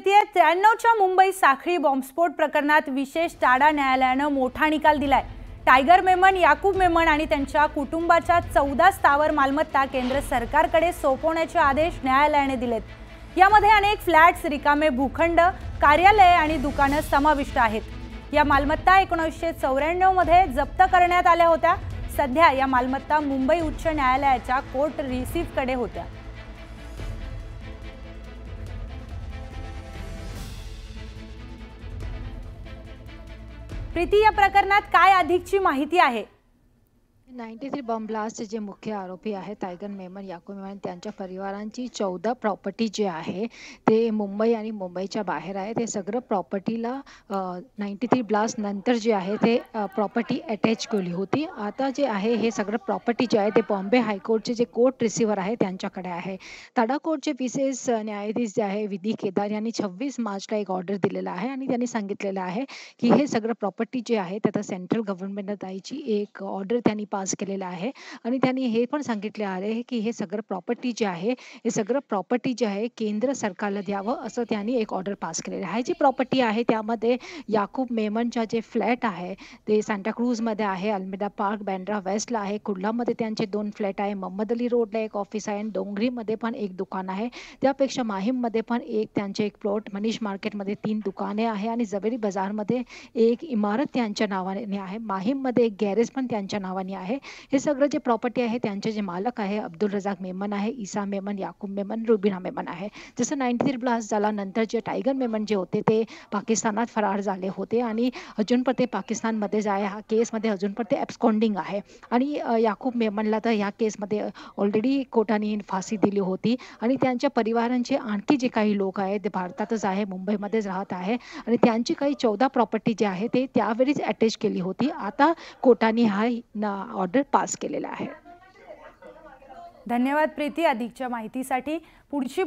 प्रीती आहे, 93च्या मुंबई साखळी बॉम्बस्फोट प्रकरणात विशेष टाडा न्यायालयानं मोठा निकाल दिलाय। टायगर मेमन, याकूब मेमन आणि त्यांच्या कुटुंबाच्या 14 स्थावर मालमत्ता केंद्र सरकारकडे सोपवण्याचे आदेश न्यायालयाने दिलेत। यामध्ये अनेक फ्लॅट्स, रिकामे भूखंड, कार्यालये आणि दुकानं समाविष्ट आहेत। या मालमत्ता 1994 मध्ये जप्त करण्यात आल्या होत्या। सध्या या मालमत्ता मुंबई उच्च न्यायालयाच्या कोर्ट रिसीव्हकडे होत्या। प्रीती, या प्रकरणात काय अधिकची माहिती आहे? 93 बॉम्ब ब्लास्टचे जे मुख्य आरोपी आहेत टायगर मेमन, याकूब मेमन, त्यांच्या परिवारांची 14 प्रॉपर्टी जे आहे ते मुंबई आणि मुंबईच्या बाहेर आहे। ते सगळं प्रॉपर्टीला 93 ब्लास्ट नंतर जे आहे ते प्रॉपर्टी अटॅच केली होती। आता जे आहे हे सगळं प्रॉपर्टी जे आहे ते बॉम्बे हायकोर्टचे जे कोर्ट रिसिव्हर आहे त्यांच्याकडे आहे। टाडा कोर्टचे विशेष न्यायाधीश जे आहे विधी केदार यांनी 26 मार्चला एक ऑर्डर दिलेला आहे आणि त्यांनी सांगितलेलं आहे की हे सगळं प्रॉपर्टी जे आहे त्याचा सेंट्रल गव्हर्नमेंटला द्यायची एक ऑर्डर त्यांनी पास केलेला आहे। आणि त्यांनी हे पण सांगितले आहे की हे सगळं प्रॉपर्टी जे आहे हे सगळं प्रॉपर्टी जे आहे केंद्र सरकारला द्यावं असं त्यांनी एक ऑर्डर पास केलेलं आहे। जी प्रॉपर्टी आहे त्यामध्ये याकूब मेमनच्या जे फ्लॅट आहे ते सांताक्रूज मध्ये आहे, अल्मेडा पार्क बँड्रा वेस्टला आहे, कुर्लामध्ये त्यांचे 2 फ्लॅट आहे, मोहम्मद अली रोडला एक ऑफिस आहे आणि डोंगरीमध्ये पण एक दुकान आहे। त्यापेक्षा माहीममध्ये पण एक त्यांचे एक प्लॉट, मनीष मार्केटमध्ये 3 दुकाने आहे आणि जवेरी बाजारमध्ये एक इमारत त्यांच्या नावाने आहे। माहीममध्ये एक गॅरेज पण त्यांच्या नावाने आहे। हे सगळं जे प्रॉपर्टी आहे त्यांचे जे मालक आहे अब्दुल रजाक मेमन आहे, ईसा मेमन, याकूब मेमन, रुबिना मेमन आहे। जसं 93 ब्लास्ट झाला नंतर जे टायगर मेमन जे होते ते पाकिस्तानात फरार झाले होते आणि अजून पण ते पाकिस्तानमध्ये जे आहे हा केसमध्ये अजून पण ते ॲब्स्कॉन्डिंग आहे। आणि याकूब मेमनला तर या केसमध्ये ऑलरेडी कोर्टाने फाशी दिली होती आणि त्यांच्या परिवारांचे आणखी जे काही लोक आहेत ते भारतातच आहे, मुंबईमध्येच राहत आहे आणि त्यांची काही 14 प्रॉपर्टी जे आहे ते त्यावेळीच अटॅच केली होती। आता कोर्टाने हा ऑर्डर पास केलेला आहे। धन्यवाद प्रीती, अधिकच्या माहितीसाठी। पुढची